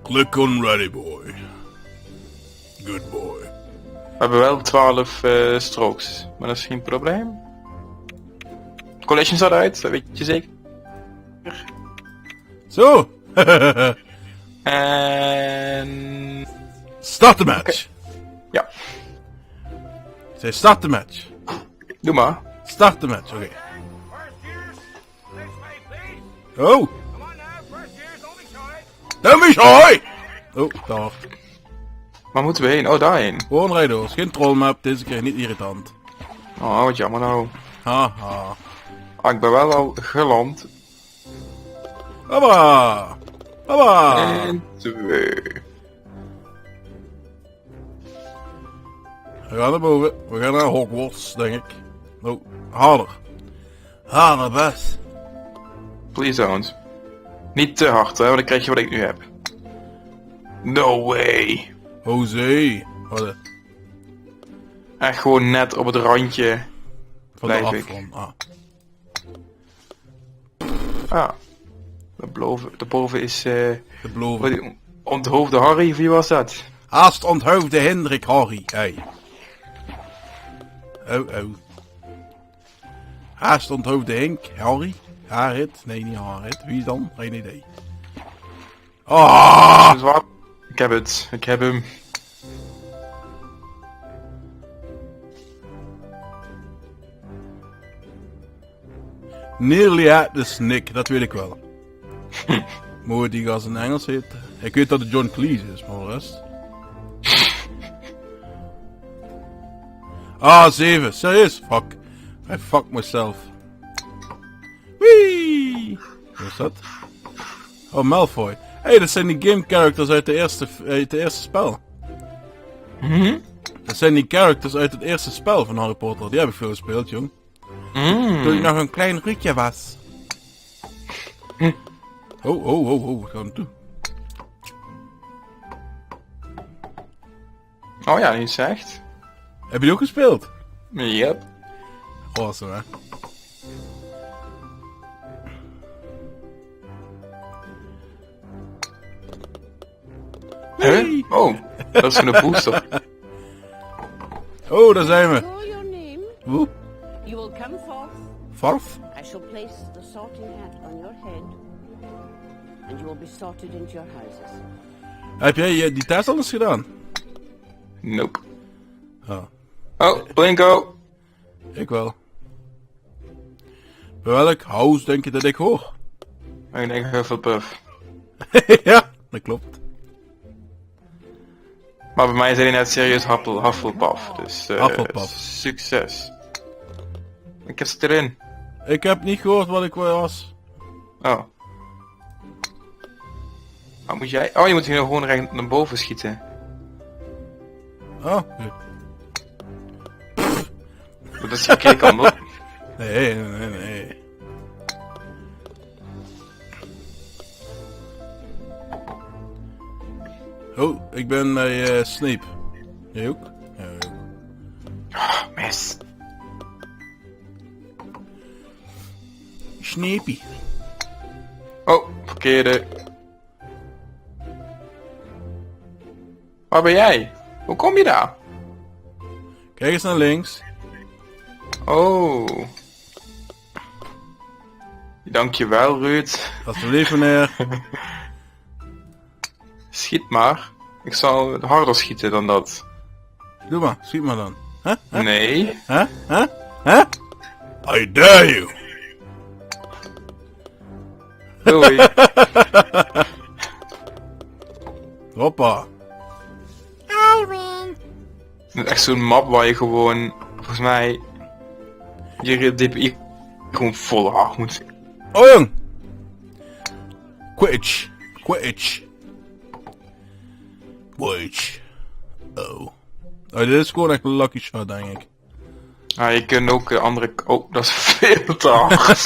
Click on ready, boy. Good boy. We hebben wel 12 strokes, maar dat is geen probleem. Collision staat uit, dat weet je zeker. Zo. En... Start the match. Okay. Ja. Ik zei start the match. Doe maar. Start the match, oké. Oh. Don't be shy. Oh, daar. Waar moeten we heen? Oh, daarheen. Gewoon rijden hoor. Geen trollmap, deze keer niet irritant. Oh, wat jammer nou. Haha. Ah, ik ben wel al geland. Hoppa. Hoppa. 1, 2. We gaan naar boven. We gaan naar Hogwarts, denk ik. Oh, harder. Harder, best. Please don't. Niet te hard, hè, want dan krijg je wat ik nu heb. No way. Jose. Wat Echt gewoon net op het randje. van de Blijf ik. afgrond. Ah. Ah. Daarboven is... De beloven. Onthoofde Harry, wie was dat? Haast onthoofde Hendrik Harry. Hey. Oh. Haast onthoofde Henk Harry. Harit? Nee, niet Harit. Wie is dan? Geen idee. Ah! Dus wat? Ik heb het. Ik heb hem. Nearly had the snick, dat weet ik wel. Mooi die gast in Engels heet. Ik weet dat het John Cleese is, maar de rest. Ah, 7. Serieus? Fuck. I fuck myself. Wee! Wat is dat? Oh, Malfoy. Hey, dat zijn die game characters uit het eerste spel. Dat zijn die characters uit het eerste spel van Harry Potter. Die heb ik veel gespeeld, jong. Toen ik nog een klein Ruudje was. Oh, we gaan toe. Oh ja, nu zegt. Heb je die ook gespeeld? Yep. Awesome, hè? Huh? Oh, dat is een booster. Oh, daar zijn we. Call your name. Woe. You will come forth. Forth? I shall place the sorting hat on your head. And you will be sorted into your houses. Heb jij die test al eens gedaan? Nope. Oh, Oh, Blinko. ik wel. Bij welk house denk je dat ik hoor? Ik denk Hufflepuff. Ja, dat klopt. Maar bij mij zijn die net serieus Hufflepuff. Dus Hufflepuff. Succes. Ik heb ze erin. Ik heb niet gehoord wat ik was. Oh. Wat moet jij? Oh, je moet hier gewoon recht naar boven schieten. Oh, Dat is de verkeerde kant op. nee. Oh, ik ben bij Snape. Jij ook? Ja, ik ook. Oh, mes. Snapey. Oh, verkeerde. Waar ben jij? Hoe kom je daar? Kijk eens naar links. Oh. Dankjewel, Ruud. Alsjeblieft, meneer. Schiet maar. Ik zal harder schieten dan dat. Doe maar, schiet maar dan. Huh? Nee. Huh? I dare you. Doei. Hoppa. Het is echt zo'n map waar je gewoon, volgens mij, je DPI gewoon vol hard moet. Oh jong. Quidditch. Oh, dit is gewoon echt een lucky shot, denk ik. Ah, je kunt ook andere... Oh, dat is veel te hard.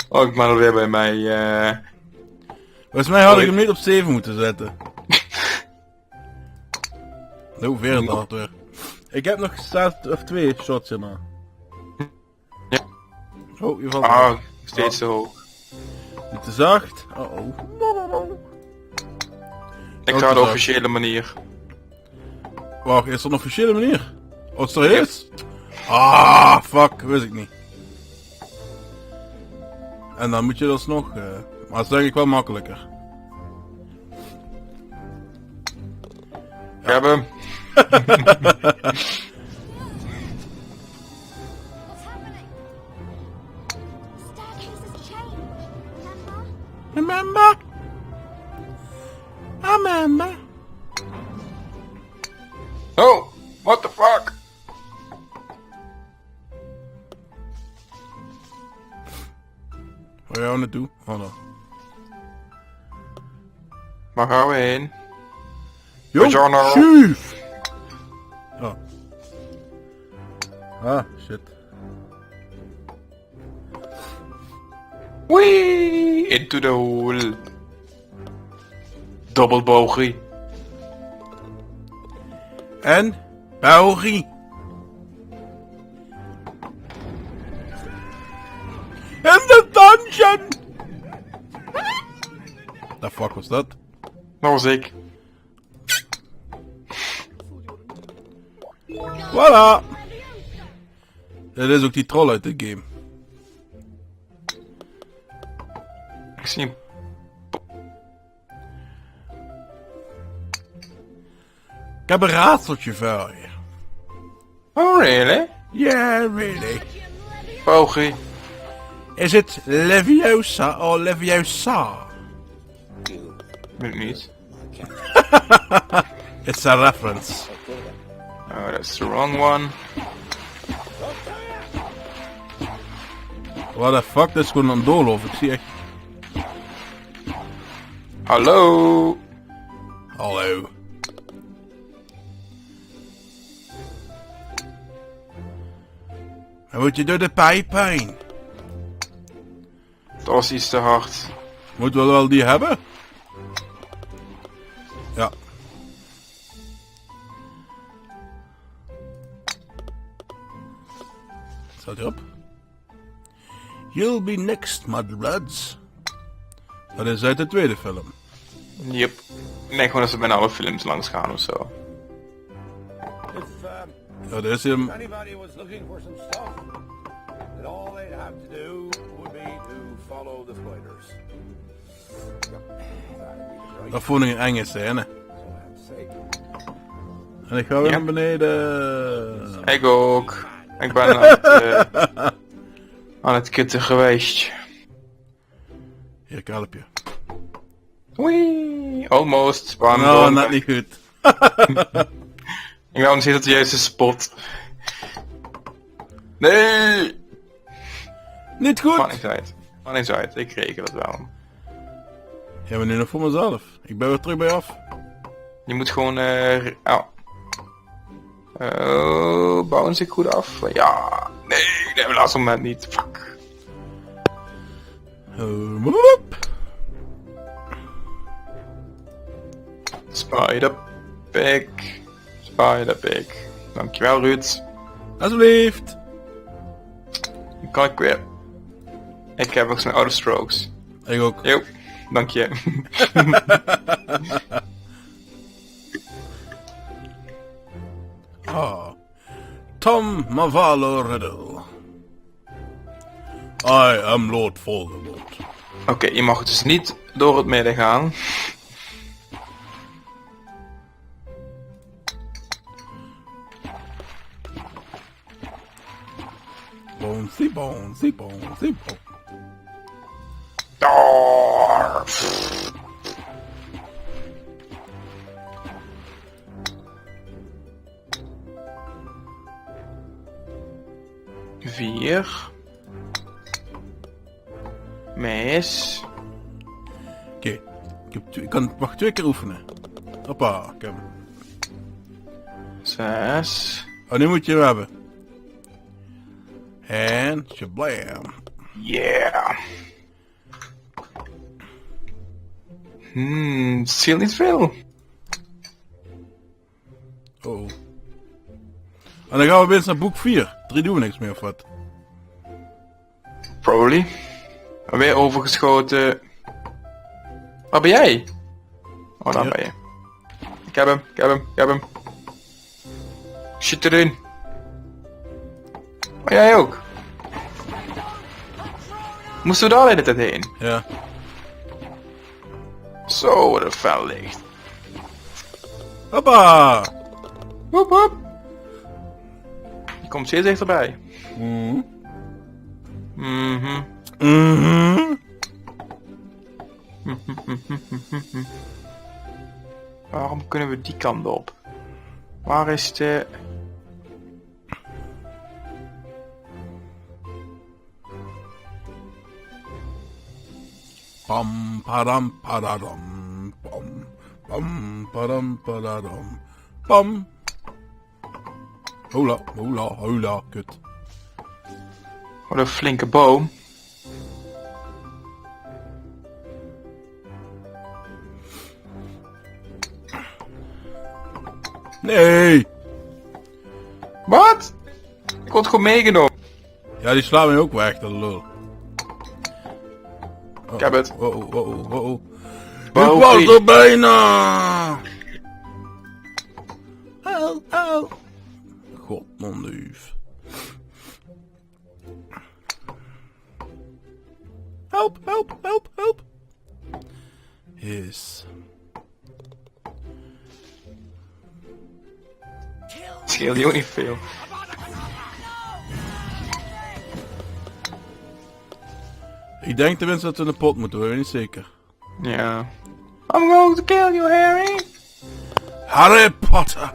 Oh, ik ben alweer bij mij... Volgens mij had ik hem niet op 7 moeten zetten. Nou, veel te hard weer. Ik heb nog of 2 shots in maar. Ja. Oh, je valt Ah, steeds zo hoog. Niet te zacht. Oh. Ik Ook ga de zo. officiële manier. Wacht, is er een officiële manier? Oh, serieus? Ah, fuck, wist ik niet. En dan moet je dus nog, maar dat is denk ik wel makkelijker. We hebben hem. What's happening? Staircase has changed, remember? Remember? Oh, what the fuck? Waar gaan we naartoe? Oh no. Waar gaan we heen? Jong, Buongiorno. chief! Oh. Ah, shit. Wee! Into the hole. Double bogie. En? België. In the dungeon! The fuck was dat? Dat was ik. Voilà! Dit is ook die troll uit de game. Ik zie hem. Ik heb een raadseltje voor je. Oh, really? Yeah, really. Bogie. Is het Leviosa of Leviosa? Weet ik niet. It's a reference. Oh, that's the wrong one. What the fuck, dat is gewoon een doolhof. Ik zie echt... Hallo. Hallo. Dan moet je door de pijp heen. Dat was iets te hard. Moeten we wel die hebben? Ja. Staat erop? You'll be next, Mudbloods. Dat is uit de tweede film. Yep. Ik denk gewoon dat ze bijna alle films langs gaan of zo. Ja, dat is hem. Anybody was looking for some stuff, then all they'd have to do would be to follow the spiders. Yep, that'd be the right Dat vond ik een enge scène. man's sake. En ik ga weer Ja. naar beneden. Ik ook. Ik ben aan het, aan het kutten geweest. Hier, ik help je. Wee. Almost. Nou, net niet goed. Ik wou nog steeds op de juiste spot. Nee! Niet goed! Man is uit. Man is uit. Ik reken dat wel. Ja, maar nu nog voor mezelf. Ik ben weer terug bij af. Je moet gewoon... bounce ik goed af? Ja. Nee, nee, op laatste moment niet. Fuck. Woep. Spider-Pig. Spider-Pig. Dankjewel, Ruud. Alsjeblieft. Dan kan ik weer. Ik heb ook zo'n oude strokes. Ik ook. Jo, dank je. Ah. Tom Mavalo Riddle. I am Lord Voldemort. Oké, je mag dus niet door het midden gaan. Bonesy, bonesy, bonesy, bonesy. Daar. 4. Mes. Oké. Ik mag 2 keer oefenen. Hoppa, ik heb hem. 6. Oh, nu moet je hem hebben. En shablam. Yeah. Still niet veel. Oh. En dan gaan we weer naar boek 4. 3 doen we niks meer of wat? Probably. Weer overgeschoten. Waar ben jij? Oh, daar Hier. ben je. Ik heb hem. Shit erin. Oh, jij ook. Moesten we daar de hele tijd heen? Ja. Zo, wat een fel licht. Hoppa! Woep woep. Je komt steeds dichterbij. Mhm. Mhm. Mhm. Waarom kunnen we die kant op? Waar is de... Pam padam padadam. Pam pam padam padadam. Pam. Hola, hola, hola, kut. Wat een flinke boom. Nee! Wat? Ik word gewoon meegenomen. Ja, die slaan mij ook weg, dat lul. Ik heb het. Wow, wow, wow. Wow, Ik was Piet. er bijna! Au, au. God, non-duif. Help, help, help, help. Yes. Scheelt die ook niet veel. Ik denk tenminste dat we in de pot moeten, we weten niet zeker. Ja. I'm going to kill you, Harry. Harry Potter,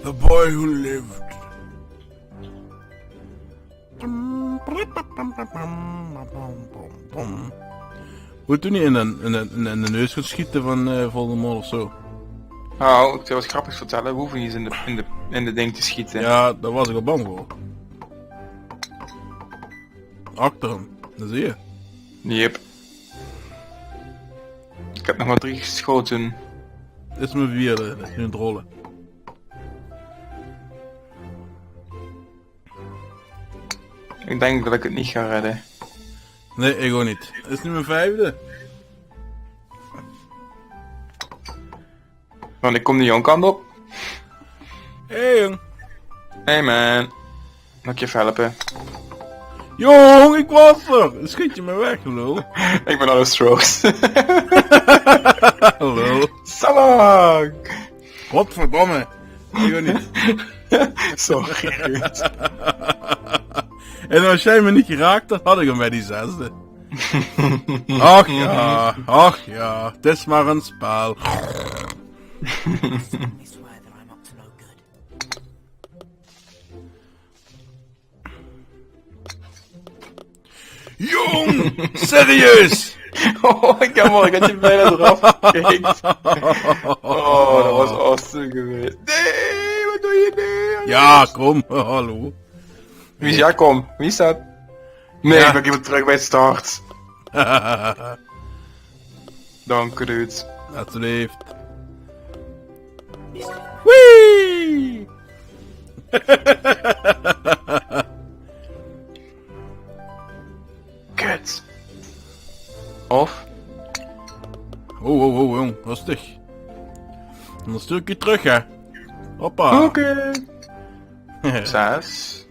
the boy who lived. Moet u niet in de neus gaan schieten van Voldemort of zo? Nou, ik wil wat grappigs vertellen. We hoeven niet eens in de ding te schieten. Ja, daar was ik al bang voor. Achter hem, dat zie je. Yep. Ik heb nog maar 3 geschoten. Dit is mijn vierde, dat is nu het rollen. Ik denk dat ik het niet ga redden. Nee, ik ook niet. Dit is nu mijn vijfde. Want ik kom de jouw kant op. Hé jong. Hey man. Mag ik je even helpen? Jong, ik was er! Schiet je me weg, lul. Ik ben alle strokes. Lul. Salang! Godverdomme. Ik ook niet. Sorry. En als jij me niet geraakt had, had ik hem bij die zesde. Ach ja, het is maar een spel. Jong, serieus! Oh, ik had je bijna eraf gekikt. Oh, dat was awesome geweest. Nee, wat doe je nu? Ja, kom, hallo. Wie is Jacob? Wie is dat? Nee, Ja. ik ben weer terug bij het start. Dank u, dude. Alsjeblieft. Wee! Kut. Of? Oh, jong, rustig. En een stukje terug, hè. Hoppa. Oké. 6.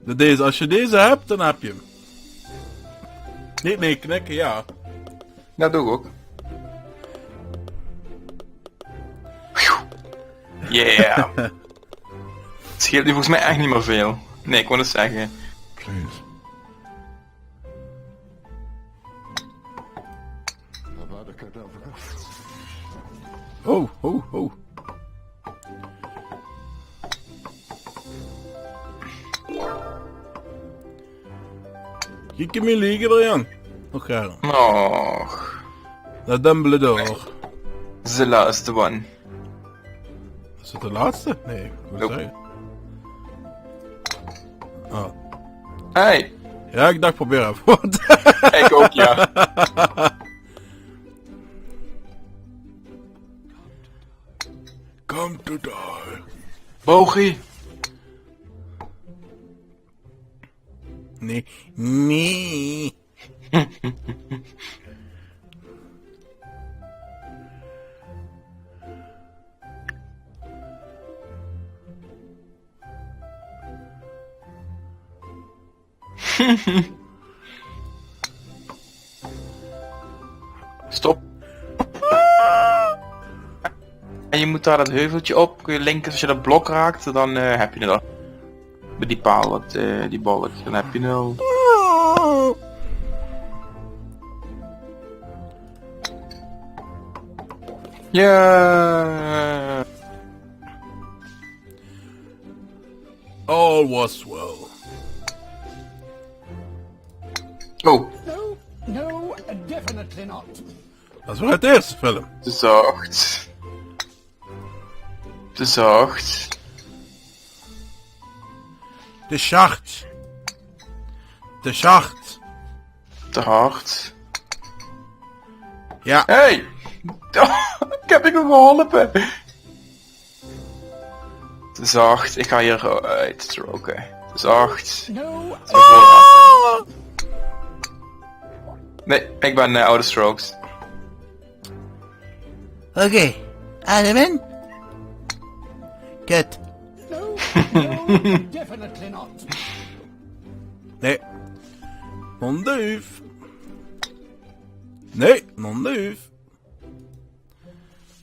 Deze, als je deze hebt, dan heb je hem. Niet mee knikken, ja. Dat doe ik ook. Yeah. Het scheelt nu volgens mij echt niet meer veel. Nee, ik wou het zeggen. Please. Oh. Kijk hem in liggen er, Jan. Nog graag. Och. Dat Dumbledore. The last one. Is het de laatste? Nee, ik wil Nope. zeggen. Oh. Hey. Ja, ik dacht probeer even wat. Ik ook, ja. Come to die. Bogie. Nee. Stop. En je moet daar dat heuveltje op. Kun je linken als je dat blok raakt, dan heb je het al. Met die paal, die balk, dan heb je het al. Ja. All was well. Oh, No, no, definitely not. Dat is wel het eerste film. te zacht. Te zacht. De schacht. De schacht. Te hard. Ja. Hey! Ik heb je geholpen! Te zacht, ik ga hier uitstroken. Te zacht. No, Nee, ik ben oude strokes. Oké. Ademen. Kut. no, no, definitely not. Nee. Non-duif. Nee, non-duif.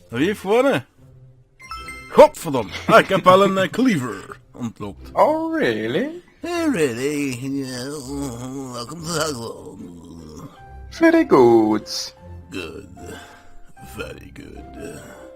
Wie heeft gewonnen? Godverdomme. Ah, ik heb wel een cleaver ontloopt. Oh, really? Really? Welcome to Hagel. Very good. Good. Very good.